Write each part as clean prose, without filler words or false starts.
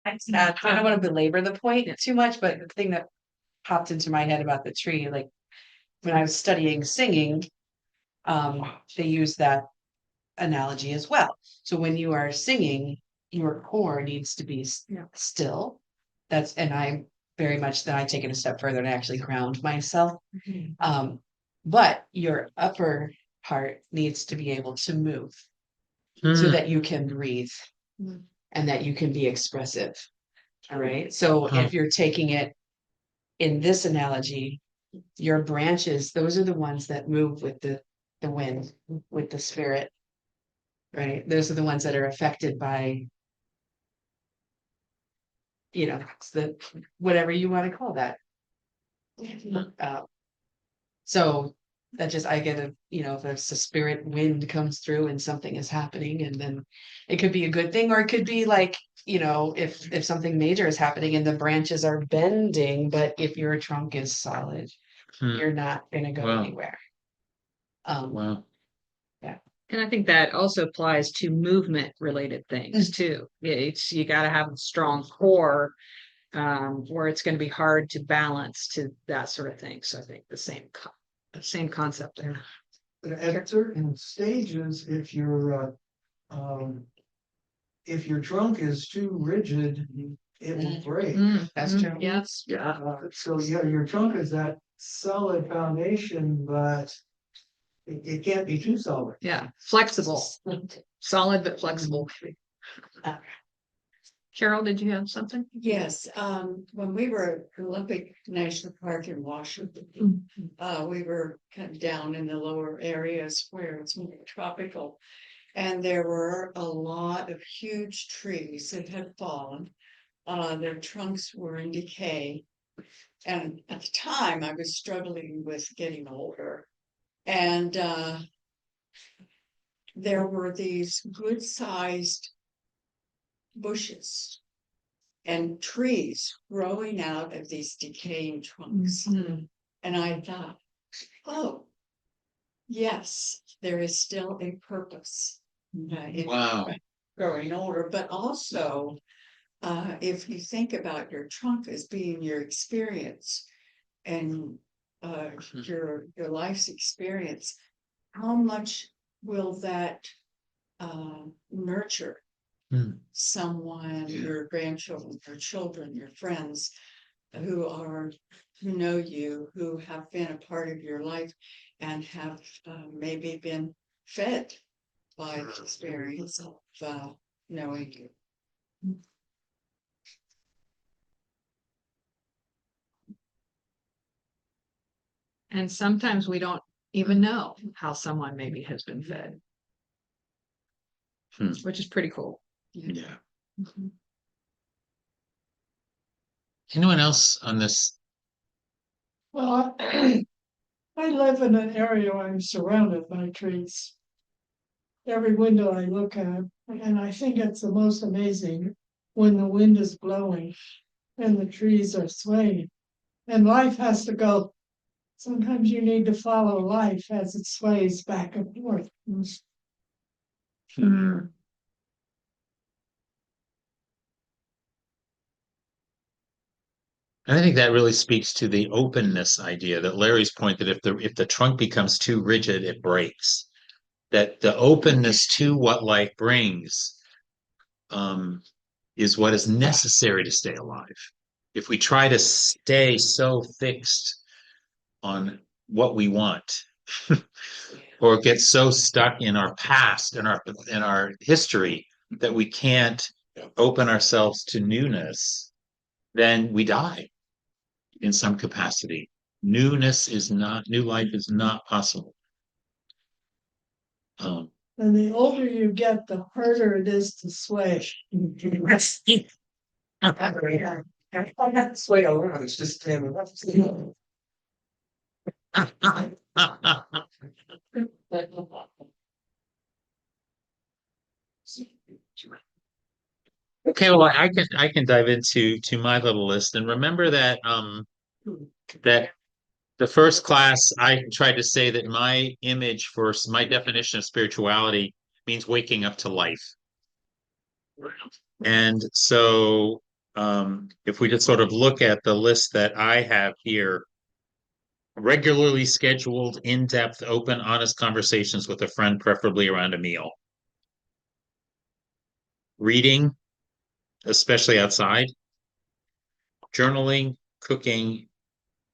I don't want to belabor the point too much, but the thing that popped into my head about the tree, like when I was studying singing, they use that analogy as well. So when you are singing, your core needs to be still. And I very much then I take it a step further and actually ground myself. But your upper part needs to be able to move so that you can breathe and that you can be expressive. All right. So if you're taking it in this analogy, your branches, those are the ones that move with the wind, with the spirit, right? Those are the ones that are affected by, the whatever you want to call that. So that just I get if there's a spirit wind comes through and something is happening, and then it could be a good thing, or it could be like, if something major is happening and the branches are bending, but if your trunk is solid, you're not gonna go anywhere. Wow. Yeah. And I think that also applies to movement related things too. You got to have a strong core where it's going to be hard to balance to that sort of thing. So I think the same concept there. At certain stages, if your trunk is too rigid, it will break. That's true. Yes. So your trunk is that solid foundation, but it can't be too solid. Yeah. Flexible. Solid but flexible. Carol, did you have something? Yes, when we were at Olympic National Park in Washington, we were kind of down in the lower areas where it's more tropical. And there were a lot of huge trees that had fallen. Their trunks were in decay. And at the time, I was struggling with getting older. And there were these good-sized bushes and trees growing out of these decaying trunks. And I thought, oh, yes, there is still a purpose in growing older. But also, if you think about your trunk as being your experience and your life's experience, how much will that nurture someone, your grandchildren, your children, your friends who know you, who have been a part of your life and have maybe been fed by the experience of knowing you. And sometimes we don't even know how someone maybe has been fed, which is pretty cool. Yeah. Anyone else on this? Well, I live in an area where I'm surrounded by trees. Every window I look at, and I think it's the most amazing when the wind is blowing and the trees are swaying. And life has to go. Sometimes you need to follow life as it sways back and forth. I think that really speaks to the openness idea that Larry's point, that if the trunk becomes too rigid, it breaks. That the openness to what life brings is what is necessary to stay alive. If we try to stay so fixed on what we want, or get so stuck in our past and our history that we can't open ourselves to newness, then we die in some capacity. New life is not possible. And the older you get, the harder it is to sway. I'm not sway around, it's just standing up. Okay, well, I can dive into my little list, and remember that that the first class I tried to say that my image for my definition of spirituality means waking up to life. And so if we just sort of look at the list that I have here, regularly scheduled, in-depth, open, honest conversations with a friend, preferably around a meal. Reading, especially outside. Journaling, cooking,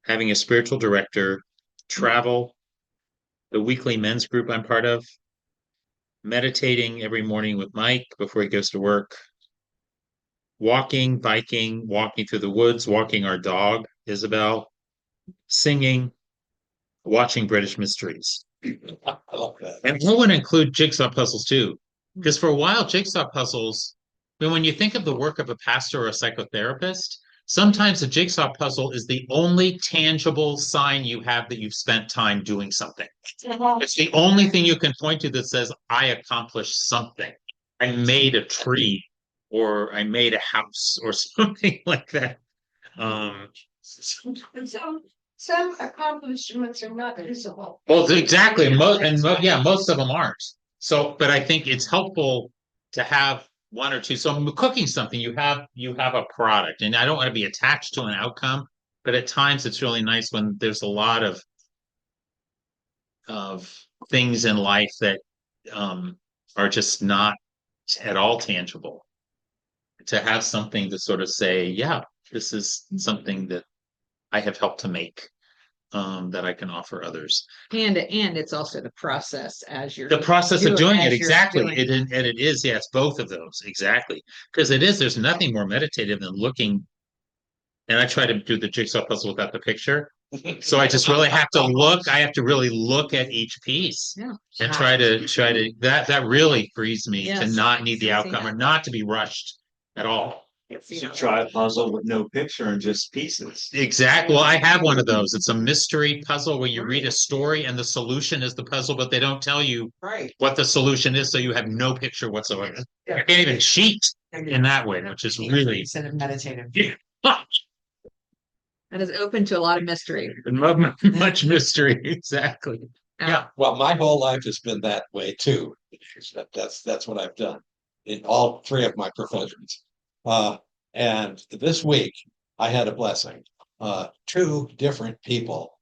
having a spiritual director, travel, the weekly men's group I'm part of, meditating every morning with Mike before he goes to work, walking, biking, walking through the woods, walking our dog, Isabel, singing, watching British mysteries. I love that. And I want to include jigsaw puzzles too, because for a while, jigsaw puzzles, when you think of the work of a pastor or a psychotherapist, sometimes a jigsaw puzzle is the only tangible sign you have that you've spent time doing something. It's the only thing you can point to that says, I accomplished something. I made a tree, or I made a house, or something like that. And some accomplishments are not visible. Well, exactly. Yeah, most of them aren't. So, but I think it's helpful to have one or two. So cooking something, you have a product, and I don't want to be attached to an outcome, but at times it's really nice when there's a lot of things in life that are just not at all tangible. To have something to sort of say, yeah, this is something that I have helped to make. That I can offer others. And it's also the process as you're The process of doing it, as you're exactly. doing It is, yes, both of those, exactly. Because there's nothing more meditative than looking. And I try to do the jigsaw puzzle without the picture. So I just really have to look. I have to really look at each piece Yeah. and try to that really frees me to Yes. not need the See outcome or that. not to be rushed at all. You should try a puzzle with no picture and just pieces. Exactly. Well, I have one of those. It's a mystery puzzle where you read a story and the solution is the puzzle, but they don't tell you Right. what the solution is, so you have no picture whatsoever. You can't even cheat in that way, which is really Instead of meditative. and is open to a lot of mystery. much mystery. Exactly. Yeah. Well, my whole life has been that way too. That's what I've done in all three of my professions. And this week I had a blessing. Two different people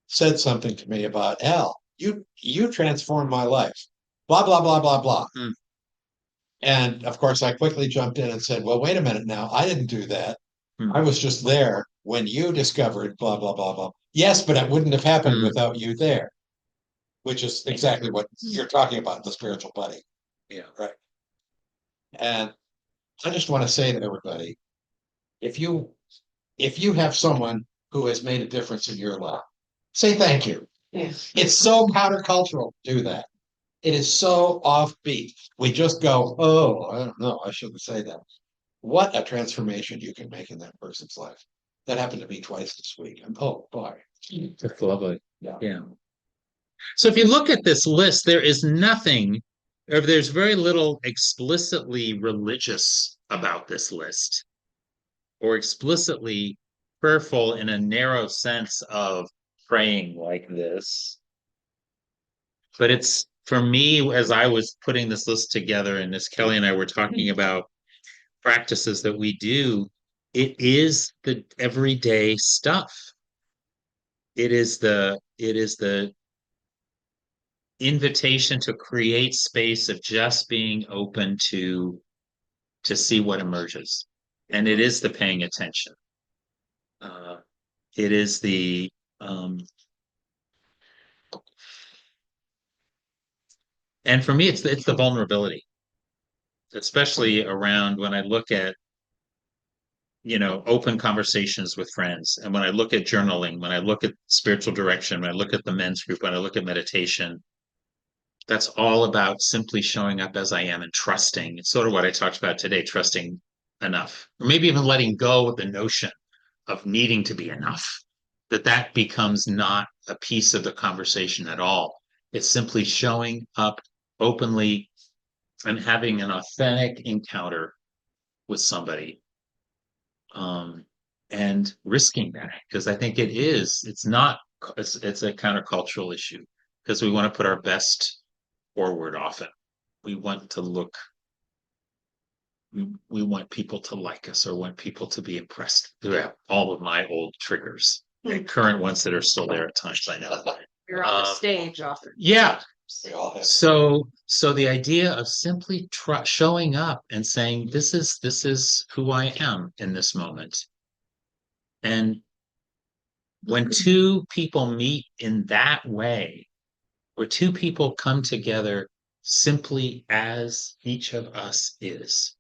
said something to me about Al. You transformed my life. Blah blah blah blah blah. Mm. And of course, I quickly jumped in and said, "Well, wait a minute now. I didn't do that. Mm. I was just there when you discovered blah blah blah blah." Yes, but it wouldn't have happened Mm. without you there. Which is exactly what you're talking about, the spiritual buddy. Yeah. Right. And I just want to say to everybody, if you have someone who has made a difference in your life, say thank you. Yes. It's so countercultural to do that. It is so offbeat. We just go, oh, I don't know, I shouldn't say that. What a transformation you can make in that person's life. That happened to me twice this week. And oh boy. That's lovely. Yeah. Yeah. So if you look at this list, there is nothing, or there's very little explicitly religious about this list, or explicitly prayerful in a narrow sense of praying like this. But it's, for me, as I was putting this list together, and as Kelly and I were talking about practices that we do, it is the everyday stuff. It is the invitation to create space of just being open to see what emerges, and it is the paying attention. It is the and for me, it's the vulnerability, especially around when I look at open conversations with friends, and when I look at journaling, when I look at spiritual direction, when I look at the men's group, when I look at meditation. That's all about simply showing up as I am and trusting. It's sort of what I talked about today, trusting enough, or maybe even letting go of the notion of needing to be enough, that becomes not a piece of the conversation at all. It's simply showing up openly and having an authentic encounter with somebody, and risking that, because I think it's a countercultural issue, because we want to put our best forward often. We want to look we want people to like us or want people to be impressed. Throughout all of my old triggers and current ones that are still there at times, I know. You're on the stage often. Yeah. They all have. So the idea of simply showing up and saying, this is who I am in this moment. And when two people meet in that way, where two people come together simply as each of us is,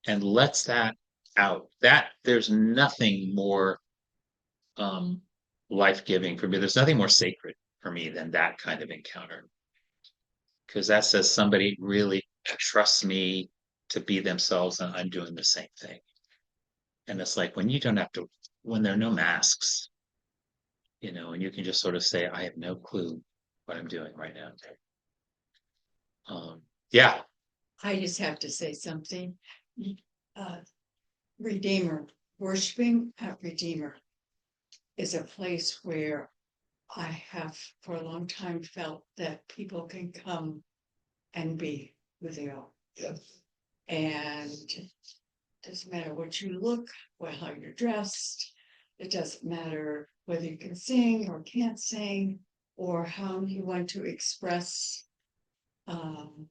and lets that out, that there's nothing more life-giving for me. There's nothing more sacred for me than that kind of encounter. Because that says somebody really trusts me to be themselves and I'm doing the same thing. And it's like when you don't have to, when there are no masks, and you can just sort of say, I have no clue what I'm doing right now. Yeah. I just have to say something. Redeemer, worshiping at Redeemer is a place where I have for a long time felt that people can come and be who they are. Yes. And it doesn't matter what you look, how you're dressed. It doesn't matter whether you can sing or can't sing or how you want to express. And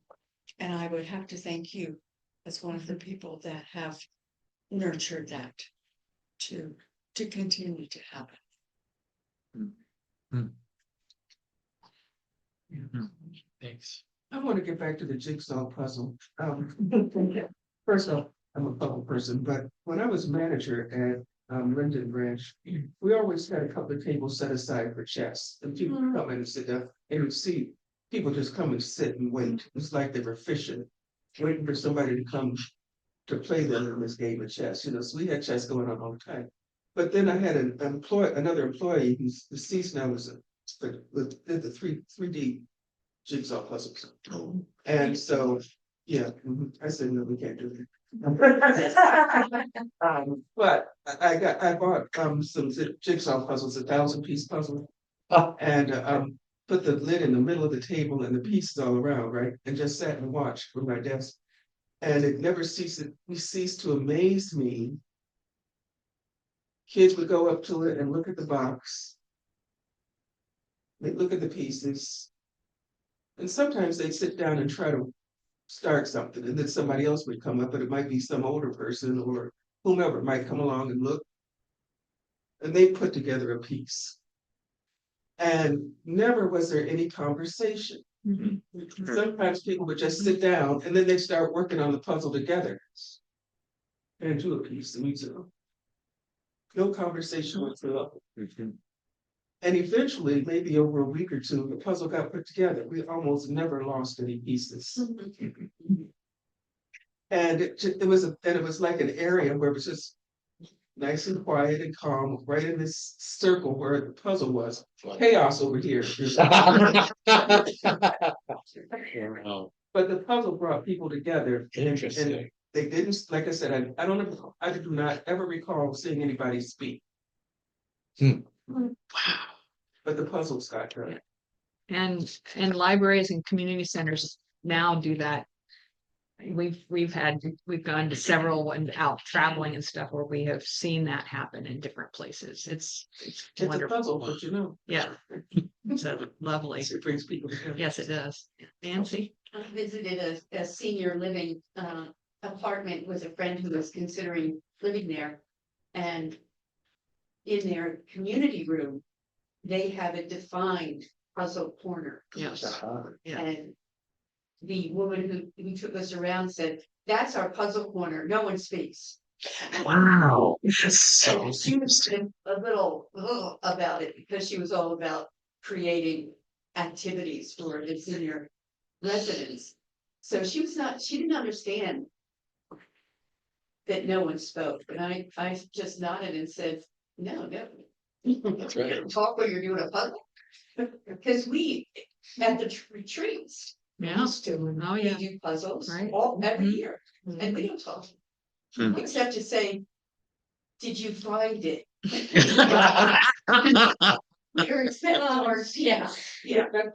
I would have to thank you as one of the people that have nurtured that to continue to happen. Thanks. I want to get back to the jigsaw puzzle. First off, I'm a puzzle person, but when I was manager at Linden Branch, we always had a couple of tables set aside for chess. And people would come in and sit down, and you'd see people just come and sit and wait. It's like they were fishing, waiting for somebody to come to play them in this game of chess. So we had chess going on all the time. But then I had another employee who's deceased now, did the 3D jigsaw puzzles. And so, yeah, I said, no, we can't do that. But I bought some jigsaw puzzles, 1,000-piece puzzle, and put the lid in the middle of the table and the pieces all around, right? And just sat and watched from my desk. And it never ceased to amaze me. Kids would go up to it and look at the box. They'd look at the pieces. And sometimes they'd sit down and try to start something, and then somebody else would come up, but it might be some older person or whomever might come along and look. And they put together a piece. And never was there any conversation. Sometimes people would just sit down and then they'd start working on the puzzle together and do a piece. And we said, no conversation whatsoever. And eventually, maybe over a week or two, the puzzle got put together. We almost never lost any pieces. And it was like an area where it was just nice and quiet and calm, right in this circle where the puzzle was. Chaos over here. But the puzzle brought people together. Interesting. And they didn't, like I said, I do not ever recall seeing anybody speak. Wow. But the puzzles got done. And libraries and community centers now do that. We've gone to several and out traveling and stuff where we have seen that happen in different places. It's It's a wonderful. puzzle, but Yeah. It's lovely. it brings people together. Yes, it does. Nancy? I visited a senior living apartment with a friend who was considering living there. And in their community room, they have a defined puzzle corner. Yes. Yeah. And the woman who took us around said, that's our puzzle corner. No one speaks. Wow. That's so And she was a little about it because she was all about creating activities for the senior residents. So she didn't understand that no one spoke. And I just nodded and said, no. That's right. You don't talk when you're doing a puzzle. Because we, at the retreats, Yeah. used to, Oh, we yeah. do puzzles Right. every Mhm. year, and we don't talk. Hmm. Except to say, did you find it? Yeah.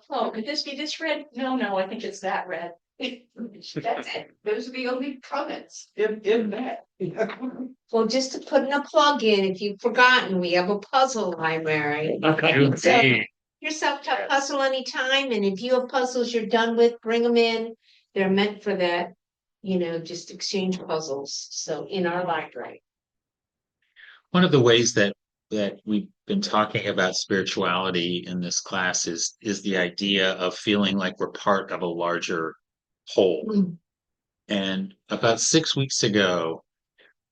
Oh, could this be this red? No, I think it's that red. That's it. Those are the only comments. In that. Well, just to put in a plug in, if you've forgotten, we have a puzzle library. Indeed. Yourself to puzzle anytime, and if you have puzzles you're done with, bring them in. They're meant for that, just exchange puzzles, so in our library. One of the ways that we've been talking about spirituality in this class is the idea of feeling like we're part of a larger whole. And about 6 weeks ago,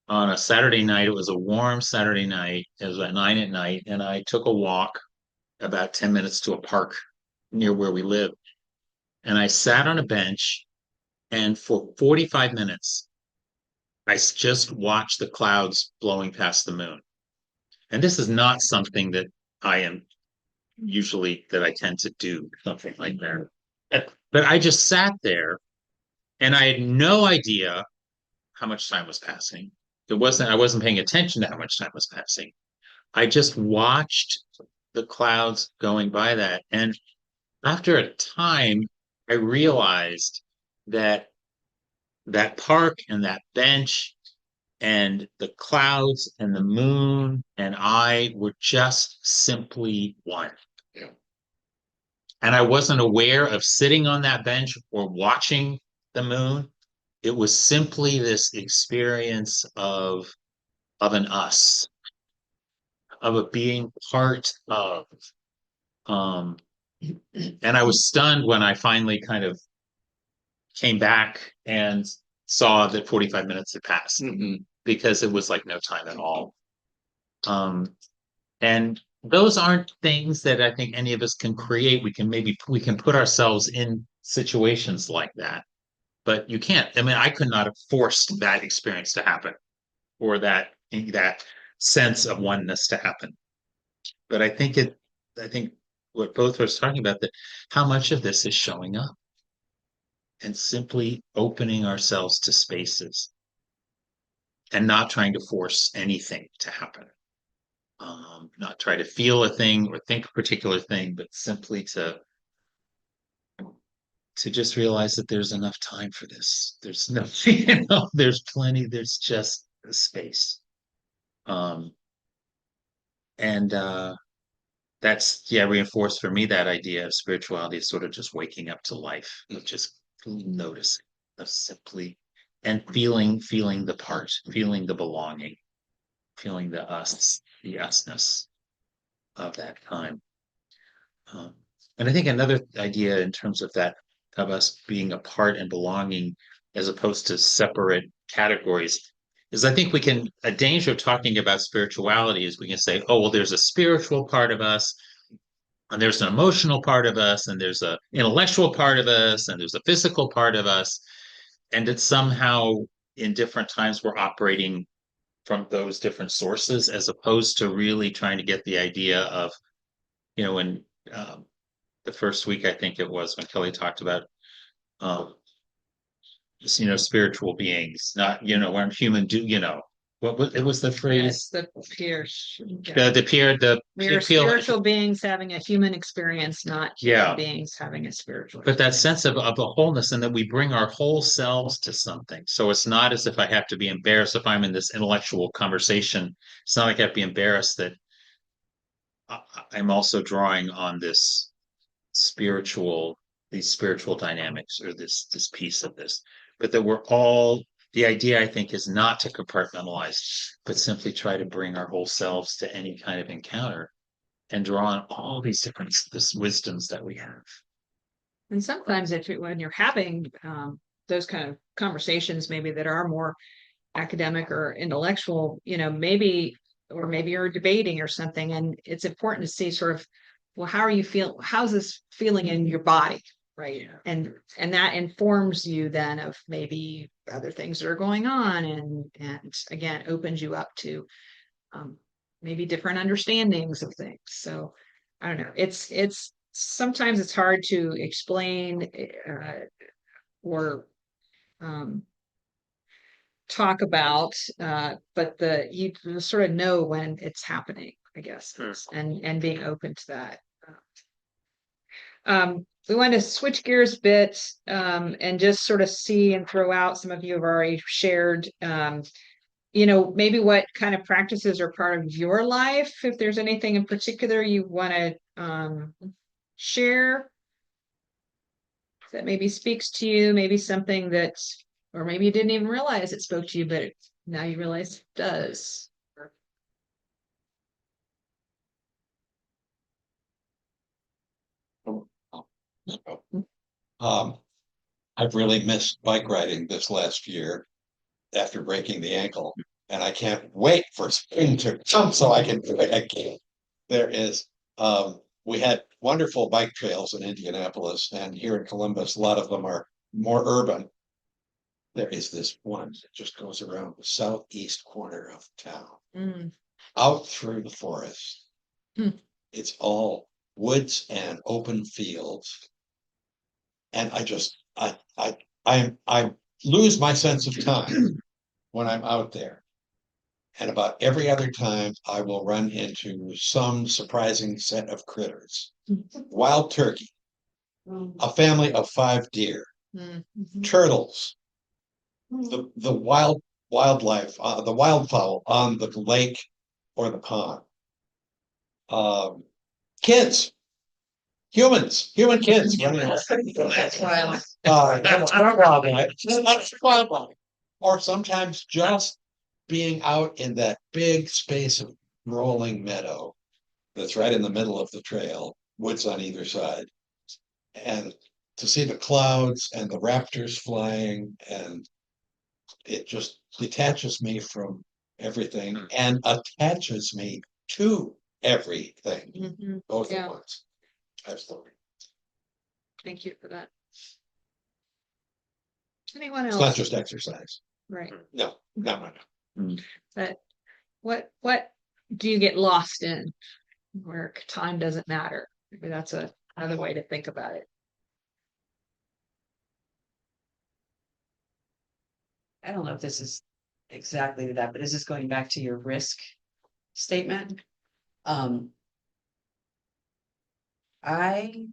on a Saturday night, it was a warm Saturday night, it was at 9 at night, and I took a walk about 10 minutes to a park near where we live. And I sat on a bench, and for 45 minutes, I just watched the clouds blowing past the moon. And this is not something that I tend to do, something like that. But I just sat there and I had no idea how much time was passing. I wasn't paying attention to how much time was passing. I just watched the clouds going by that. And after a time, I realized that that park and that bench and the clouds and the moon and I were just simply one. And I wasn't aware of sitting on that bench or watching the moon. It was simply this experience of an us, of a being part of. And I was stunned when I finally kind of came back and saw that 45 minutes had passed, because it was like no time at all. And those aren't things that I think any of us can create. We can put ourselves in situations like that, but you can't. I mean, I could not have forced that experience to happen or that sense of oneness to happen. But I think what both of us are talking about, that how much of this is showing up and simply opening ourselves to spaces and not trying to force anything to happen. Not try to feel a thing or think a particular thing, but simply to just realize that there's enough time for this. There's nothing, there's plenty, there's just a space. And that's reinforced for me that idea of spirituality is sort of just waking up to life, just noticing, simply, and feeling the part, feeling the belonging, feeling the usness of that time. And I think another idea in terms of that, of us being a part and belonging as opposed to separate categories, is I think a danger of talking about spirituality is we can say, oh, well, there's a spiritual part of us, and there's an emotional part of us, and there's an intellectual part of us, and there's a physical part of us. And that somehow in different times we're operating from those different sources, as opposed to really trying to get the idea of, when the first week, I think it was, when Kelley talked about spiritual beings, not, we're human, it was the phrase? Yes, the peers. We are spiritual beings having a human experience, not human beings having a spiritual but that experience. sense of a wholeness, and that we bring our whole selves to something. So it's not as if I have to be embarrassed if I'm in this intellectual conversation. It's not like I have to be embarrassed that I'm also drawing on these spiritual dynamics, or this piece of this, but that we're all, the idea, I think, is not to compartmentalize, but simply try to bring our whole selves to any kind of encounter and draw on all these different wisdoms that we have. And sometimes when you're having those kind of conversations, maybe that are more academic or intellectual, maybe you're debating or something, and it's important to see sort of, well, how are you feel? How's this feeling in your body? Right. And that informs you then of maybe other things that are going on, and again, opens you up to maybe different understandings of things. So I don't know. It's sometimes it's hard to explain or talk about, but you sort of know when it's happening, I guess, and being open to that. We want to switch gears a bit, and just sort of see and throw out, some of you have already shared, maybe what kind of practices are part of your life, if there's anything in particular you want to share that maybe speaks to you, maybe something that, or maybe you didn't even realize it spoke to you, but now you realize it does. I've really missed bike riding this last year after breaking the ankle, and I can't wait for spring to come so I can do it again. There is, we had wonderful bike trails in Indianapolis, and here in Columbus, a lot of them are more urban. There is this one that just goes around the southeast corner of town, out through the forest. It's all woods and open fields. And I lose my sense of time when I'm out there. And about every other time, I will run into some surprising set of critters. Wild turkey, a family of 5 deer, turtles, the wildlife, the wildfowl on the lake or the pond. Kids, human kids running around. That's wild. That's wildlife. That's wildlife. Or sometimes just being out in that big space of rolling meadow that's right in the middle of the trail, woods on either side. And to see the clouds and the raptors flying, and it just detaches me from everything and attaches me to everything, both Yeah. at once. Absolutely. Thank you for that. Anyone It's not else? just exercise. Right. No. But what do you get lost in where time doesn't matter? Maybe that's another way to think about it. I don't know if this is exactly that, but this is going back to your risk statement. I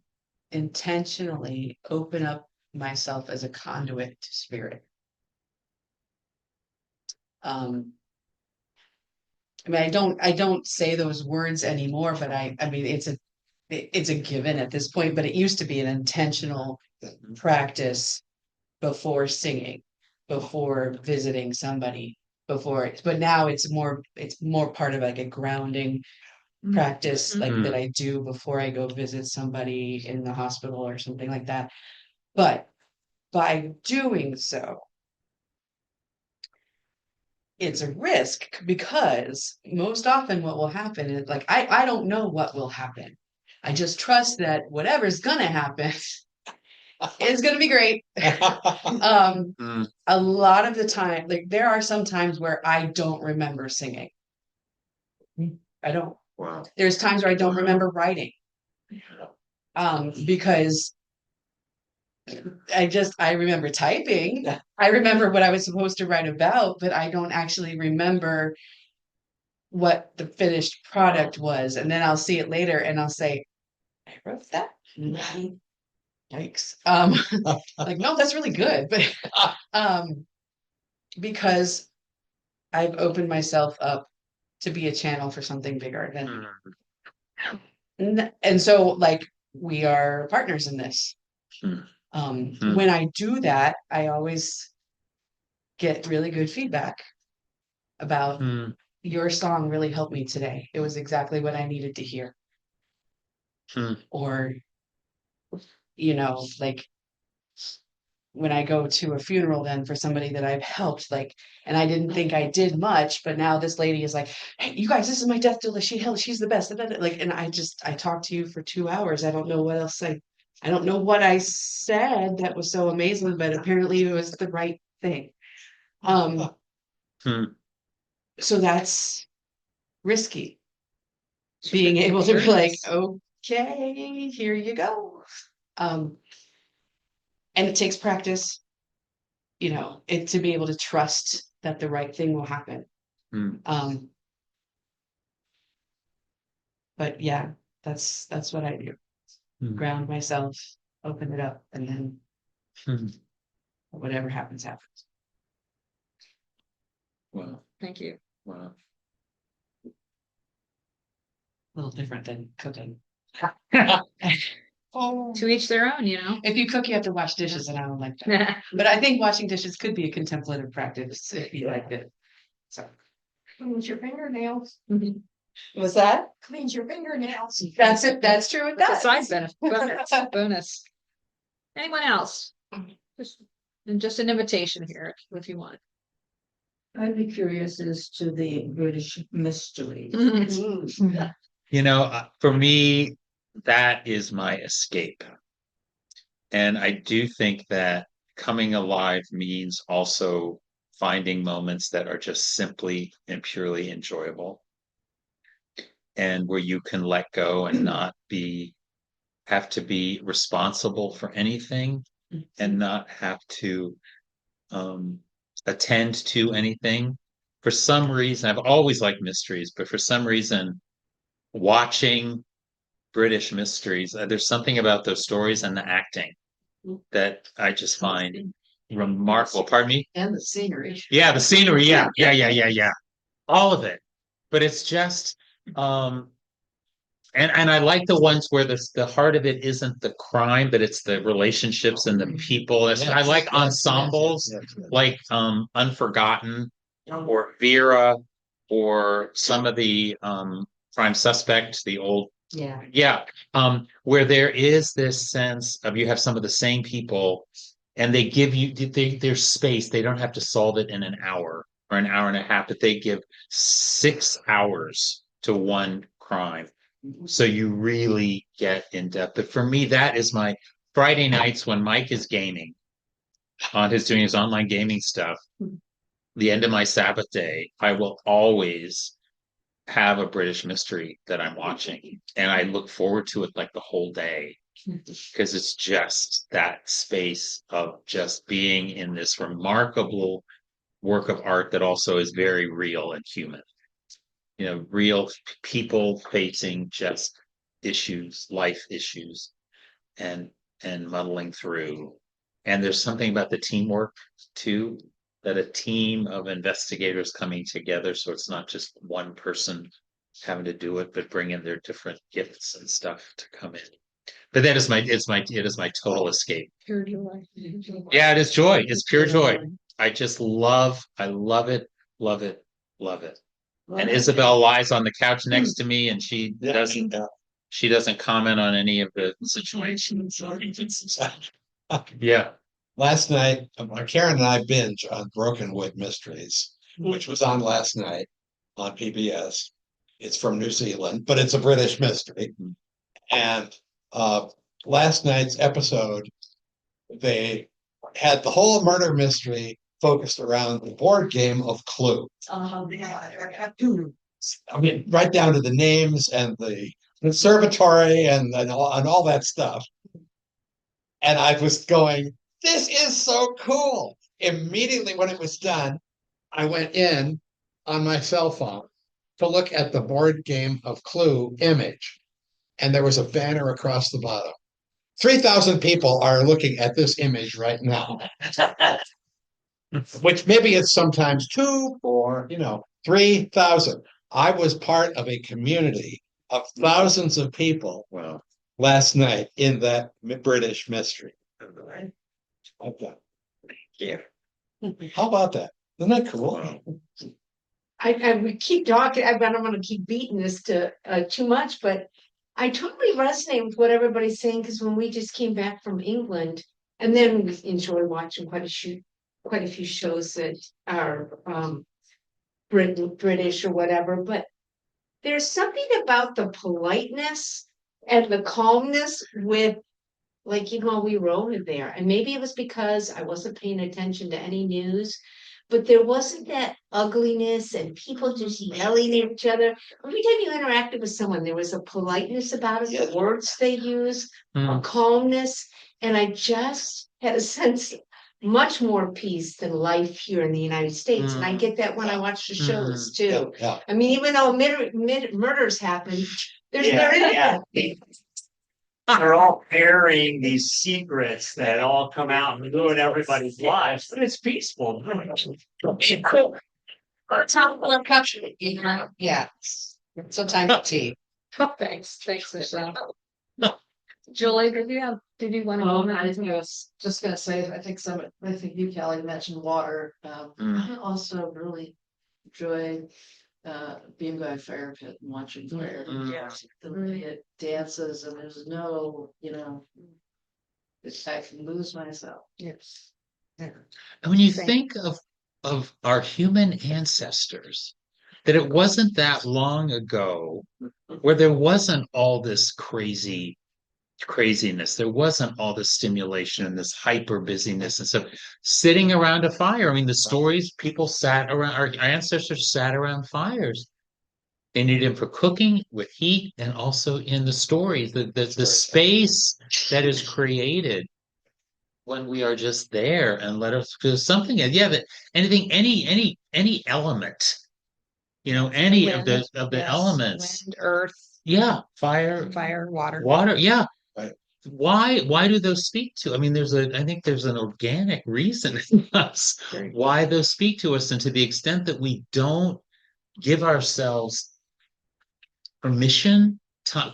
intentionally open up myself as a conduit to spirit. I mean, I don't say those words anymore, but I mean, it's a given at this point, but it used to be an intentional practice before singing, before visiting somebody, but now it's more part of like a grounding practice, like that I do before I go visit somebody in the hospital or something like that. But by doing so, it's a risk, because most often what will happen is, like, I don't know what will happen. I just trust that whatever's gonna happen is gonna be great. A lot of the time, like, there are some times where I don't remember singing. I don't. Wow. There's times where I don't remember writing. Because I remember typing. I remember what I was supposed to write about, but I don't actually remember what the finished product was. And then I'll see it later and I'll say, I wrote that. Yikes. Like, no, that's really good. But because I've opened myself up to be a channel for something bigger than, and so, like, we are partners in this. When I do that, I always get really good feedback about your song really helped me today. It was exactly what I needed to hear. Or, like, when I go to a funeral then for somebody that I've helped, like, and I didn't think I did much, but now this lady is like, hey, you guys, this is my death doula. She's the best. Like, and I talked to you for 2 hours. I don't know what else I don't know what I said that was so amazing, but apparently it was the right thing. So that's risky. Being able to be like, okay, here you go. And it takes practice, to be able to trust that the right thing will happen. But yeah, that's what I do. Hmm. ground myself, open it up, and then Hmm. whatever happens, happens. Wow, Thank you. wow. A little different than cooking. To each their own, you know. If you cook, you have to wash dishes, and I don't like that. But I think washing dishes could be a contemplative practice if you liked it. So. Cleans your fingernails, Was that? cleans your fingernails. That's it. That's true. It That's a does. side benefit, bonus. Anyone else? Just an invitation here if you want. I'd be curious as to the British mystery. You know, for me, that is my escape. And I do think that coming alive means also finding moments that are just simply and purely enjoyable. And where you can let go and not have to be responsible for anything and not have to attend to anything. For some reason, I've always liked mysteries, but for some reason, watching British mysteries, there's something about those stories and the acting that I just find remarkable. Pardon me? And the scenery. Yeah, the scenery. Yeah. All of it. But it's just, and I like the ones where the heart of it isn't the crime, but it's the relationships and the people. I like ensembles like Unforgotten or Vera or some of the Prime Suspect, the old Yeah. where there is this sense of you have some of the same people and they give you their space. They don't have to solve it in an hour or an hour and a half, but they give 6 hours to one crime. So you really get in depth. But for me, that is my Friday nights when Mike is gaming doing his online gaming stuff. The end of my Sabbath day, I will always have a British mystery that I'm watching. And I look forward to it like the whole day because it's just that space of just being in this remarkable work of art that also is very real and human. You know, real people facing just issues, life issues, and muddling through. And there's something about the teamwork too, that a team of investigators coming together, so it's not just one person having to do it, but bring in their different gifts and stuff to come in. But that is it is my total escape. Pure joy. Yeah, it is joy. It's pure joy. I love it, love it, love it. And Isabel lies on the couch next to me and she doesn't comment on any of the situations. Yeah. Last night, Karen and I binge on Broken Wood Mysteries, which was on last night on PBS. It's from New Zealand, but it's a British mystery. And last night's episode, they had the whole murder mystery focused around the board game of Clue. I mean, right down to the names and the conservatory and all that stuff. And I was going, this is so cool. Immediately when it was done, I went in on my cell phone to look at the board game of Clue image. And there was a banner across the bottom. 3,000 people are looking at this image right now. Which maybe it's sometimes 2 or 3,000. I was part of a community of thousands of people last night in that British mystery. Okay. Yeah. How about that? Isn't that cool? We keep talking, I don't want to keep beating this to too much, but I totally resonate with what everybody's saying, because when we just came back from England, and then we enjoyed watching quite a few shows that are British or whatever, but there's something about the politeness and the calmness with, like, we were over there, and maybe it was because I wasn't paying attention to any news, but there wasn't that ugliness and people just yelling at each other. Every time you interacted with someone, there was a politeness about it, the words they use, a calmness, and I just had a sense of much more peace than life here in the United States. And I get that when I watch the shows too. Yeah. I mean, even though murders happen, there is that. they're all airing these secrets that all come out and ruin everybody's lives, but it's peaceful. Yeah. Sometimes tea. Thanks, Julie, did you want to? Oh, I was just gonna say, I think you, Kelly, mentioned water. I also really enjoy being by a fire pit and watching fire. Yeah. The way it dances and there's no, I can lose myself. Yes. And when you Same. think of our human ancestors, that it wasn't that long ago where there wasn't all this craziness. There wasn't all this stimulation and this hyper busyness and stuff. Sitting around a fire. I mean, the stories people sat around, our ancestors sat around fires. They needed them for cooking with heat and also in the stories, the space that is created when we are just there and let us do something. And yeah, that anything, any element, any of the Yes, elements. Wind, earth, Yeah, fire, water. Yeah. Right. Why do those speak to? I mean, I think there's an organic reason in us why those speak to us, and to the extent that we don't give ourselves permission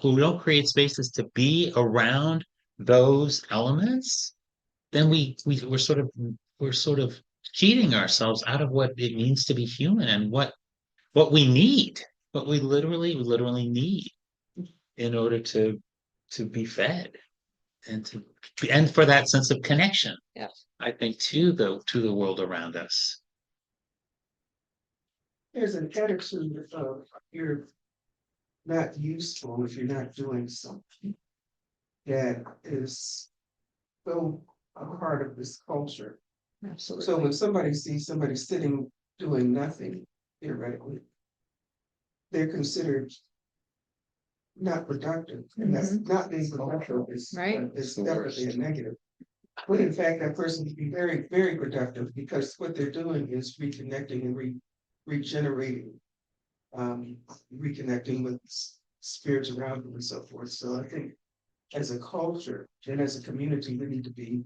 we don't create spaces to be around those elements, then we're sort of cheating ourselves out of what it means to be human and what we need, what we literally need in order to be fed and for that sense of connection. Yes. I think to the world around us. There's an attitude of you're not useful if you're not doing something that is so a part of this culture. Absolutely. So when somebody sees somebody sitting doing nothing, theoretically, they're considered not productive, and that's not being productive. Right. It's definitely a negative. But in fact, that person can be very, very productive because what they're doing is reconnecting and regenerating, reconnecting with spirits around them and so forth. So I think as a culture and as a community, we need to be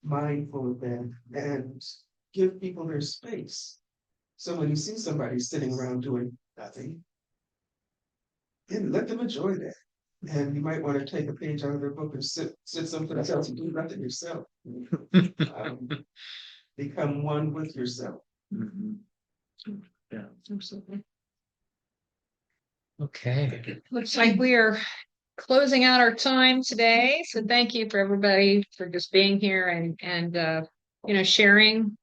mindful of that and give people their space. So when you see somebody sitting around doing nothing, then let them enjoy that. And you might want to take a page out of their book and sit someplace else and do nothing yourself. Become one with yourself. Yeah. Absolutely. Okay. Looks like we are closing out our time today. So thank you for everybody for just being here and sharing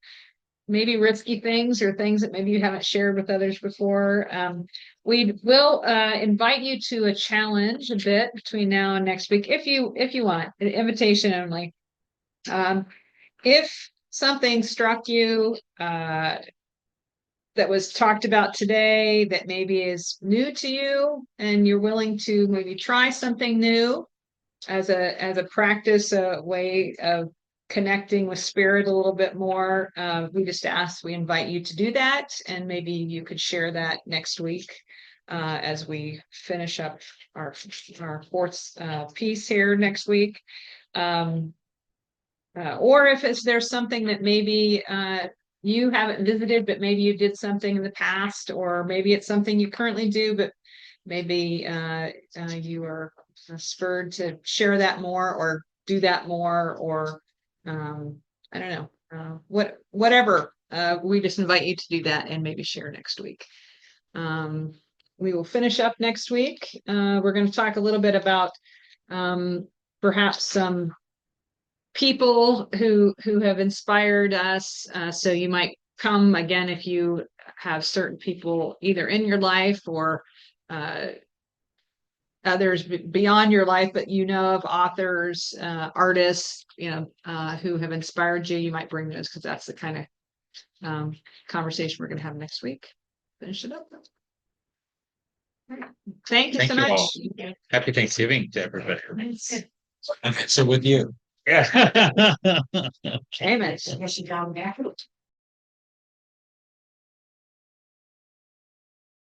maybe risky things or things that maybe you haven't shared with others before. We will invite you to a challenge a bit between now and next week if you want, an invitation only. If something struck you that was talked about today that maybe is new to you and you're willing to maybe try something new as a practice, a way of connecting with spirit a little bit more, we invite you to do that, and maybe you could share that next week as we finish up our fourth piece here next week. Or if there's something that maybe you haven't visited, but maybe you did something in the past, or maybe it's something you currently do, but maybe you are spurred to share that more or do that more, or I don't know, whatever. We just invite you to do that and maybe share next week. We will finish up next week. We're going to talk a little bit about perhaps some people who have inspired us. So you might come again if you have certain people either in your life or others beyond your life, but of authors, artists, who have inspired you. You might bring those, because that's the kind of conversation we're going to have next week. Finish it up. Thank you so much. All. Happy Thanksgiving to everybody. So with you. Yeah. Amen. She gone back.